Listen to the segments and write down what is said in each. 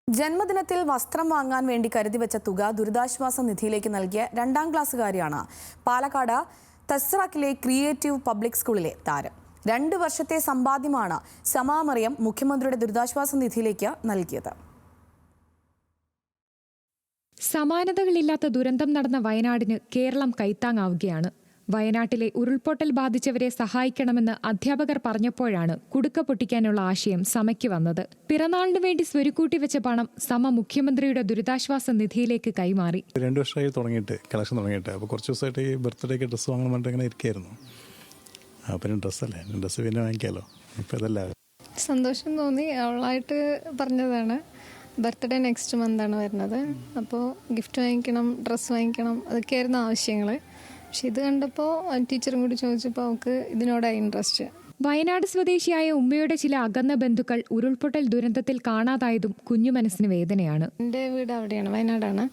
ജന്മദിനത്തിൽ വസ്ത്രം വാങ്ങാൻ വേണ്ടി കരുതിവെച്ച തുക ദുരിതാശ്വാസ നിധിയിലേക്ക് നൽകിയ 2ാം ക്ലാസ്സുകാരിയാണ് പാലക്കാട് തസ്രാക്കിലെ ക്രിയേറ്റീവ് പബ്ലിക് സ്കൂളിലെ താരം. 2 വർഷത്തെ സമ്പാദ്യമാണ് സമാ മറിയം മുഖ്യമന്ത്രിയുടെ ദുരിതാശ്വാസ നിധിയിലേക്ക് നൽകിയത്. സമാനതകളില്ലാത്ത ദുരന്തം നടന്ന വയനാടിന് കേരളം കൈത്താങ്ങാവുകയാണ്. വയനാട്ടിലെ ഉരുൾപൊട്ടൽ ബാധിച്ചവരെ സഹായിക്കണമെന്ന് അധ്യാപകർ പറഞ്ഞപ്പോഴാണ് കുടുക്ക പൊട്ടിക്കാനുള്ള ആശയം സമയ്ക്ക് വന്നത്. പിറന്നാളിന് വേണ്ടി സ്വരുക്കൂട്ടി വെച്ച പണം സമ മുഖ്യമന്ത്രിയുടെ ദുരിതാശ്വാസ നിധിയിലേക്ക് കൈമാറി. 2 വർഷമായി കളക്ഷൻ തുടങ്ങിയിട്ട് അപ്പോൾ കുറച്ച് ദിവസമായിട്ട് ഈ ബർത്ത്ഡേക്ക് ഡ്രസ്സ് വാങ്ങാൻ വേണ്ടി ഇങ്ങനെ ഇരിക്കുകയായിരുന്നു. അപ്പം ഡ്രസ്സ് പിന്നെ വാങ്ങിക്കാമല്ലോ. ഇപ്പം ഇതല്ല സന്തോഷം തോന്നി. അവളായിട്ട് പറഞ്ഞതാണ്. ബർത്ത്ഡേ നെക്സ്റ്റ് മന്താണ് വരുന്നത്. അപ്പോൾ ഗിഫ്റ്റ് വാങ്ങിക്കണം, ഡ്രസ്സ് വാങ്ങിക്കണം, അതൊക്കെയായിരുന്നു ആവശ്യങ്ങൾ. പക്ഷെ ഇത് കണ്ടപ്പോൾ ടീച്ചറും കൂടി ചോദിച്ചപ്പോൾ അവൾക്ക് ഇതിനോടായി ഇൻട്രസ്റ്റ്. വയനാട് സ്വദേശിയായ ഉമ്മയുടെ ചില അകന്ന ബന്ധുക്കൾ ഉരുൾപൊട്ടൽ ദുരന്തത്തിൽ കാണാതായതും കുഞ്ഞു മനസ്സിന് വേദനയാണ്. എൻ്റെ വീട് അവിടെയാണ്, വയനാടാണ്.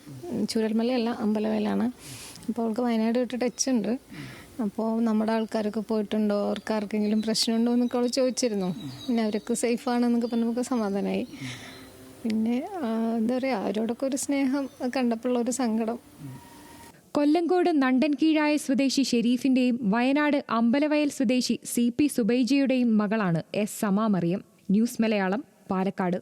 ചൂരൽമലയല്ല, അമ്പലവയലാണ്. അപ്പോൾ അവൾക്ക് വയനാട് വിട്ട് ടച്ച് ഉണ്ട്. അപ്പോൾ നമ്മുടെ ആൾക്കാരൊക്കെ പോയിട്ടുണ്ടോ, അവർക്ക് ആർക്കെങ്കിലും പ്രശ്നമുണ്ടോ എന്നൊക്കെ അവൾ ചോദിച്ചിരുന്നു. പിന്നെ അവരൊക്കെ സേഫാണെന്നൊക്കെ പറഞ്ഞപ്പോൾ സമാധാനമായി. പിന്നെ എന്താ പറയുക, അവരോടൊക്കെ ഒരു സ്നേഹം കണ്ടപ്പോഴുള്ള ഒരു സങ്കടം. കൊല്ലങ്കോട് നണ്ടൻകീഴായ സ്വദേശി ഷെരീഫിന്റെയും വയനാട് അമ്പലവയൽ സ്വദേശി CP സുബൈജയുടെയും മകളാണ് സമാ മറിയം. ന്യൂസ് മലയാളം, പാലക്കാട്.